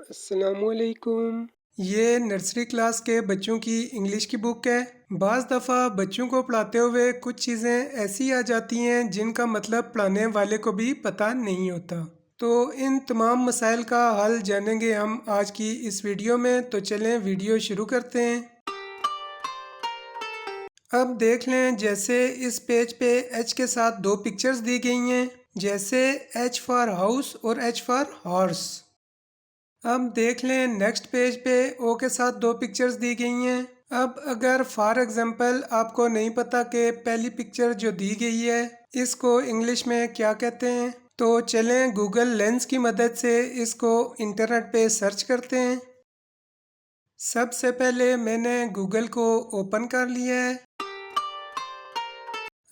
अस्सलामुअलैकुम। ये nursery class के बच्चों की इंग्लिश की बुक है। बाज़ दफ़ा बच्चों को पढ़ाते हुए कुछ चीज़ें ऐसी आ जाती हैं जिनका मतलब पढ़ाने वाले को भी पता नहीं होता। तो इन तमाम मसाइल का हल जानेंगे हम आज की इस वीडियो में। तो चलें वीडियो शुरू करते हैं। अब देख लें, जैसे इस पेज पे एच के साथ दो पिक्चर्स दी गई हैं, जैसे एच फॉर हाउस और एच फॉर हॉर्स। अब देख लें नेक्स्ट पेज पे ओ के साथ दो पिक्चर्स दी गई हैं। अब अगर फॉर एग्जांपल आपको नहीं पता कि पहली पिक्चर जो दी गई है इसको इंग्लिश में क्या कहते हैं, तो चलें गूगल लेंस की मदद से इसको इंटरनेट पे सर्च करते हैं। सबसे पहले मैंने गूगल को ओपन कर लिया है।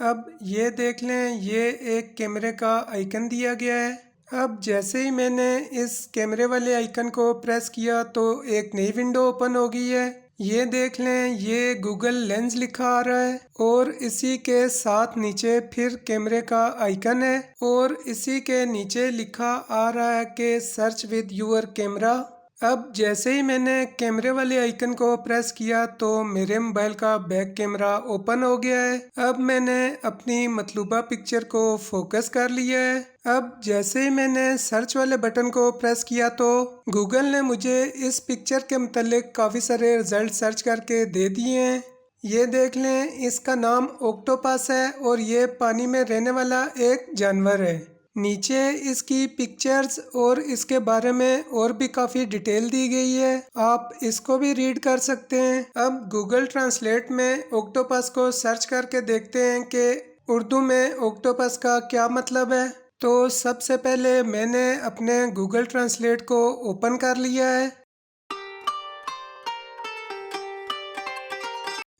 अब ये देख लें, ये एक कैमरे का आइकन दिया गया है। अब जैसे ही मैंने इस कैमरे वाले आइकन को प्रेस किया तो एक नई विंडो ओपन हो गई है। ये देख लें, ये गूगल लेंस लिखा आ रहा है और इसी के साथ नीचे फिर कैमरे का आइकन है और इसी के नीचे लिखा आ रहा है कि सर्च विद यूर कैमरा। अब जैसे ही मैंने कैमरे वाले आइकन को प्रेस किया तो मेरे मोबाइल का बैक कैमरा ओपन हो गया है। अब मैंने अपनी मतलूबा पिक्चर को फोकस कर लिया है। अब जैसे ही मैंने सर्च वाले बटन को प्रेस किया तो गूगल ने मुझे इस पिक्चर के मुतालिक काफ़ी सारे रिजल्ट सर्च करके दे दिए हैं। ये देख लें, इसका नाम ऑक्टोपस है और ये पानी में रहने वाला एक जानवर है। नीचे इसकी पिक्चर्स और इसके बारे में और भी काफ़ी डिटेल दी गई है, आप इसको भी रीड कर सकते हैं। अब गूगल ट्रांसलेट में ऑक्टोपस को सर्च करके देखते हैं कि उर्दू में ऑक्टोपस का क्या मतलब है। तो सबसे पहले मैंने अपने गूगल ट्रांसलेट को ओपन कर लिया है।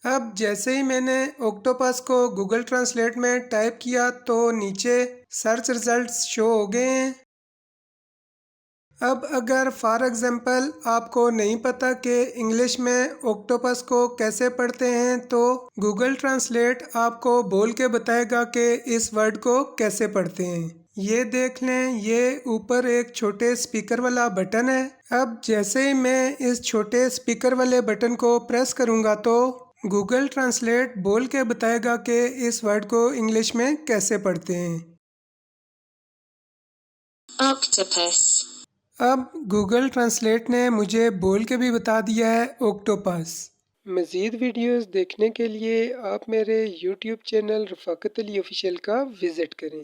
अब जैसे ही मैंने ऑक्टोपस को गूगल ट्रांसलेट में टाइप किया तो नीचे सर्च रिजल्ट्स शो हो गए हैं। अब अगर फॉर एग्जांपल आपको नहीं पता कि इंग्लिश में ऑक्टोपस को कैसे पढ़ते हैं तो गूगल ट्रांसलेट आपको बोल के बताएगा कि इस वर्ड को कैसे पढ़ते हैं। ये देख लें, ये ऊपर एक छोटे स्पीकर वाला बटन है। अब जैसे ही मैं इस छोटे स्पीकर वाले बटन को प्रेस करूंगा तो गूगल ट्रांसलेट बोल के बताएगा कि इस वर्ड को इंग्लिश में कैसे पढ़ते हैं। Octopus. अब गूगल ट्रांसलेट ने मुझे बोल के भी बता दिया है ऑक्टोपस। मज़ीद वीडियोस देखने के लिए आप मेरे यूट्यूब चैनल रफ़ाकत अली ऑफिशियल का विज़िट करें।